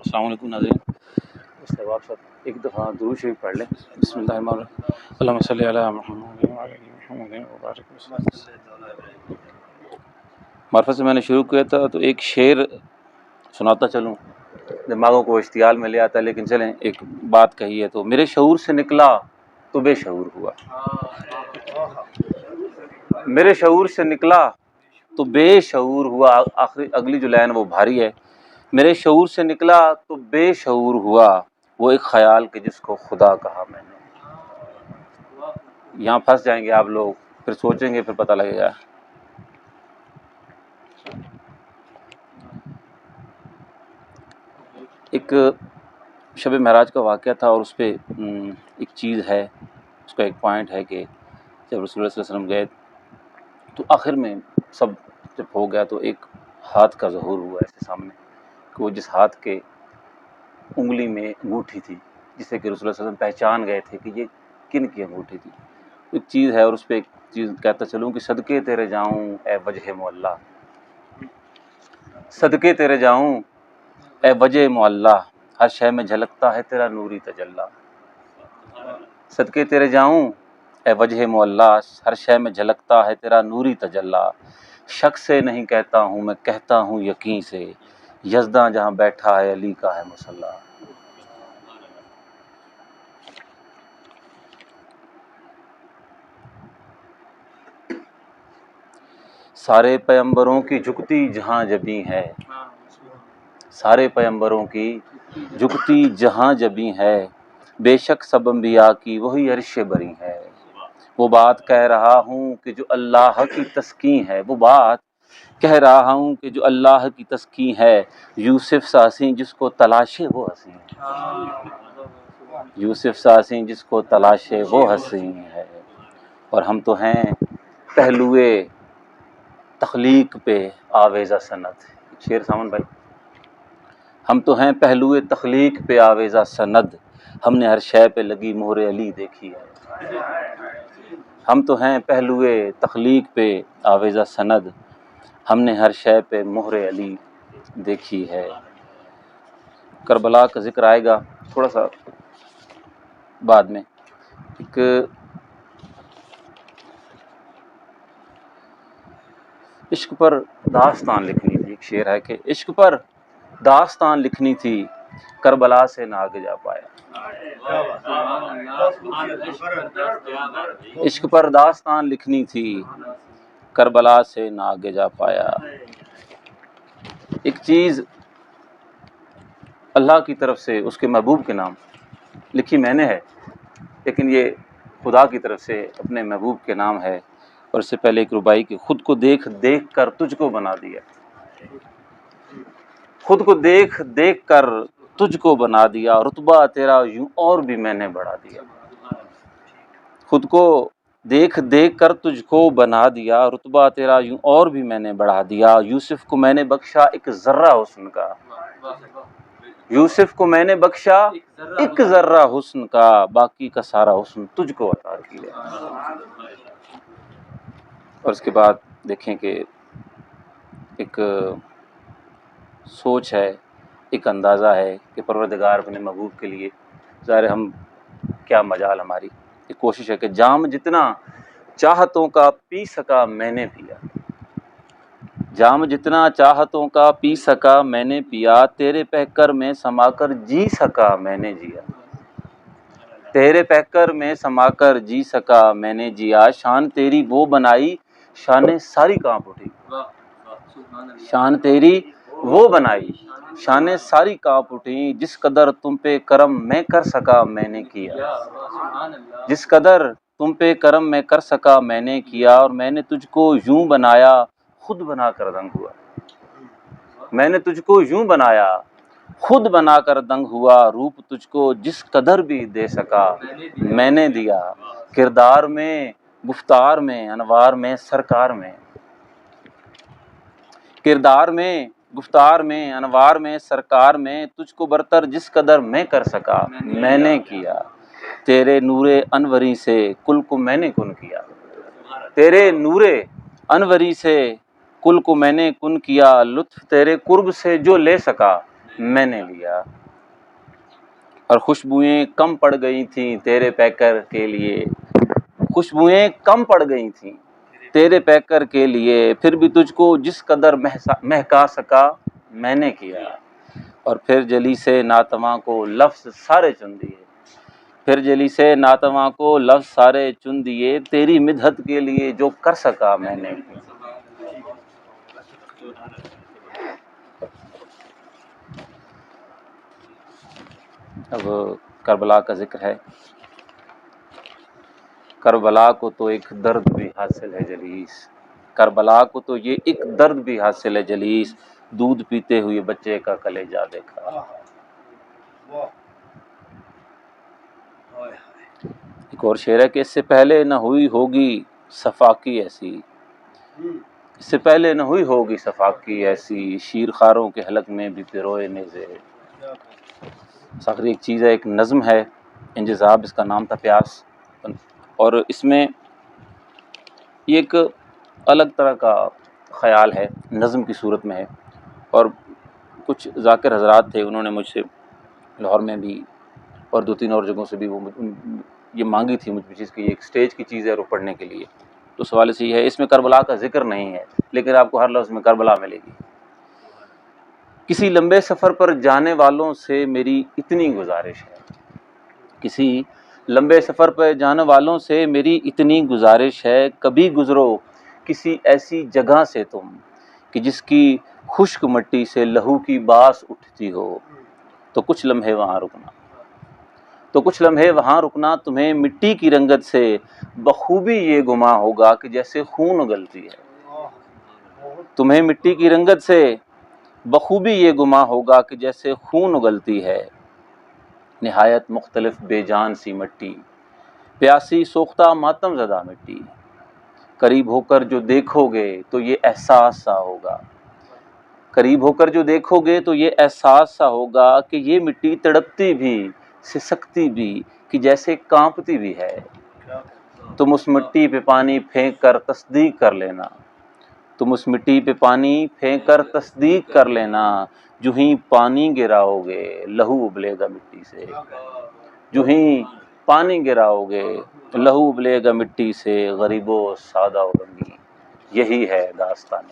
السلام علیکم ناظرین، اس کے بعد ایک دفعہ درود شریف پڑھ لیں۔ بسم اللہ الرحمن الرحیم، اللہم صلی علی محمد وعلی آل محمد وبارک وسلم۔ معرفت سے میں نے شروع کیا تھا تو ایک شعر سناتا چلوں، دماغوں کو اشتعال میں لے آتا ہے، لیکن چلیں ایک بات کہی ہے تو میرے شعور سے نکلا تو بے شعور ہوا، میرے شعور سے نکلا تو بے شعور ہوا۔ اگلی جو لائن وہ بھاری ہے، میرے شعور سے نکلا تو بے شعور ہوا، وہ ایک خیال کہ جس کو خدا کہا میں نے۔ یہاں پھنس جائیں گے آپ لوگ، پھر سوچیں گے، پھر پتہ لگے گا۔ ایک شب معراج کا واقعہ تھا، اور اس پہ ایک چیز ہے، اس کا ایک پوائنٹ ہے کہ جب رسول اللہ صلی اللہ علیہ وسلم گئے تو آخر میں سب جب ہو گیا تو ایک ہاتھ کا ظہور ہوا ایسے سامنے، کہ وہ جس ہاتھ کے انگلی میں انگوٹھی تھی، جسے کہ رسول اللہ صلی اللہ علیہ وسلم پہچان گئے تھے کہ یہ کن کی انگوٹھی تھی، ایک چیز ہے، اور اس پہ ایک چیز کہتا چلوں کہ صدقے تیرے جاؤں اے وجہ معلا، صدقے تیرے جاؤں اے وجہ معلا، ہر شے میں جھلکتا ہے تیرا نوری تجلی، صدقے تیرے جاؤں اے وجہ معلا، ہر شے میں جھلکتا ہے تیرا نوری تجلی، شک سے نہیں کہتا ہوں میں کہتا ہوں یقین سے، یزداں جہاں بیٹھا ہے علی کا ہے مصلی۔ سارے پیمبروں کی جھکتی جہاں جبیں ہے، سارے پیمبروں کی جھکتی جہاں جبیں ہے، بے شک سب انبیاء کی وہی عرش بری ہے، وہ بات کہہ رہا ہوں کہ جو اللہ کی تسکین ہے، وہ بات کہہ رہا ہوں کہ جو اللہ کی تسکین ہے، یوسف ساسیں جس کو تلاشے وہ حسین ہے، یوسف ساسیں جس کو تلاشے وہ حسین ہے، اور ہم تو ہیں پہلوئے تخلیق پہ آویزہ سند۔ شعر سامن بھائی، ہم تو ہیں پہلوئے تخلیق پہ آویزہ سند، ہم نے ہر شے پہ لگی مہر علی دیکھی ہے، ہم تو ہیں پہلوئے تخلیق پہ آویزہ سند، ہم نے ہر شے پہ مہر علی دیکھی ہے۔ کربلا کا ذکر آئے گا تھوڑا سا بعد میں۔ ایک عشق پر داستان لکھنی تھی، ایک شعر ہے کہ عشق پر داستان لکھنی تھی، کربلا سے نہ آگے جا پایا، عشق پر داستان لکھنی تھی، کربلا سے نہ آگے جا پایا۔ ایک چیز اللہ کی طرف سے اس کے محبوب کے نام لکھی میں نے ہے، لیکن یہ خدا کی طرف سے اپنے محبوب کے نام ہے، اور اس سے پہلے ایک ربائی کہ خود کو دیکھ دیکھ کر تجھ کو بنا دیا، خود کو دیکھ دیکھ کر تجھ کو بنا دیا، رتبہ تیرا یوں اور بھی میں نے بڑھا دیا، خود کو دیکھ دیکھ کر تجھ کو بنا دیا، رتبہ تیرا یوں اور بھی میں نے بڑھا دیا، یوسف کو میں نے بخشا ایک ذرہ حسن کا، یوسف کو میں نے بخشا ایک ذرہ حسن کا، باقی کا سارا حسن تجھ کو عطا کیا۔ اور اس کے بعد دیکھیں کہ ایک سوچ ہے، ایک اندازہ ہے کہ پروردگار اپنے محبوب کے لیے، ظاہر ہم کیا مجال، ہماری ایک کوشش ہے کہ جام جتنا چاہتوں کا پی سکا میں نے پیا، جام جتنا چاہتوں کا پی سکا میں نے پیا، تیرے پیکر میں سما کر جی سکا میں نے جیا، تیرے پیکر میں سما کر جی سکا میں نے جیا، شان تیری وہ بنائی شان ساری کانپ اٹھی، شان تیری وہ بنائی شان ساری کانپ اٹھی، جس قدر تم پہ کرم میں کر سکا میں نے کیا، جس قدر تم پہ کرم میں کر سکا میں نے کیا، اور میں نے تجھ کو یوں بنایا خود بنا کر دنگ ہوا، میں نے تجھ کو یوں بنایا خود بنا کر دنگ ہوا، روپ تجھ کو جس قدر بھی دے سکا میں نے دیا، کردار میں گفتار میں انوار میں سرکار میں، کردار میں گفتار میں انوار میں سرکار میں، تجھ کو برتر جس قدر میں کر سکا میں نے کیا، تیرے نور انوری سے کل کو میں نے کن کیا، تیرے نور انوری سے کل کو میں نے کن کیا، لطف تیرے قرب سے جو لے سکا میں نے لیا، اور خوشبوئیں کم پڑ گئی تھیں تیرے پیکر کے لیے، خوشبوئیں کم پڑ گئی تھیں تیرے پیکر کے لیے، پھر بھی تجھ کو جس قدر مہکا سکا میں نے کیا، اور پھر جلی سے ناتواں کو لفظ سارے چن دیے، پھر جلی سے ناتواں کو لفظ سارے چن دیے، تیری مدحت کے لیے جو کر سکا میں نے کیا۔ اب کربلا کا ذکر ہے۔ کربلا کو تو ایک درد بھی حاصل ہے جلیس، کربلا کو تو یہ ایک درد بھی حاصل ہے جلیس، دودھ پیتے ہوئے بچے کا کلیجہ دیکھا۔ ایک اور شعر ہے کہ اس سے پہلے نہ ہوئی ہوگی صفاقی ایسی، اس سے پہلے نہ ہوئی ہوگی صفاقی ایسی، شیر خاروں کے حلق میں بھی پیروئے نیزے۔ آخری ایک چیز ہے، ایک نظم ہے انجذاب، اس کا نام تھا پیاس، اور اس میں یہ ایک الگ طرح کا خیال ہے، نظم کی صورت میں ہے، اور کچھ ذاکر حضرات تھے، انہوں نے مجھ سے لاہور میں بھی اور 2-3 اور جگہوں سے بھی وہ یہ مانگی تھی مجھ چیز کہ یہ ایک سٹیج کی چیز ہے اور وہ پڑھنے کے لیے، تو اس حوالے سے یہ ہے، اس میں کربلا کا ذکر نہیں ہے لیکن آپ کو ہر لفظ میں کربلا ملے گی۔ کسی لمبے سفر پر جانے والوں سے میری اتنی گزارش ہے، کسی لمبے سفر پر جانے والوں سے میری اتنی گزارش ہے، کبھی گزرو کسی ایسی جگہ سے تم کہ جس کی خشک مٹی سے لہو کی باس اٹھتی ہو، تو کچھ لمحے وہاں رکنا، تو کچھ لمحے وہاں رکنا، تمہیں مٹی کی رنگت سے بخوبی یہ گما ہوگا کہ جیسے خون اگلتی ہے، تمہیں مٹی کی رنگت سے بخوبی یہ گما ہوگا کہ جیسے خون اگلتی ہے، نہایت مختلف بے جان سی مٹی، پیاسی سوختہ ماتم زدہ مٹی، قریب ہو کر جو دیکھو گے تو یہ احساس سا ہوگا، قریب ہو کر جو دیکھو گے تو یہ احساس سا ہوگا کہ یہ مٹی تڑپتی بھی، سسکتی بھی، کہ جیسے کانپتی بھی ہے، تم اس مٹی پہ پانی پھینک کر تصدیق کر لینا، تم اس مٹی پہ پانی پھینک کر تصدیق کر لینا، جو ہی پانی گراؤ گے لہو ابلے گا مٹی سے، جو ہی پانی گراؤ گے لہو ابلے گا مٹی سے، غریب و سادہ و رنگین، یہی ہے داستان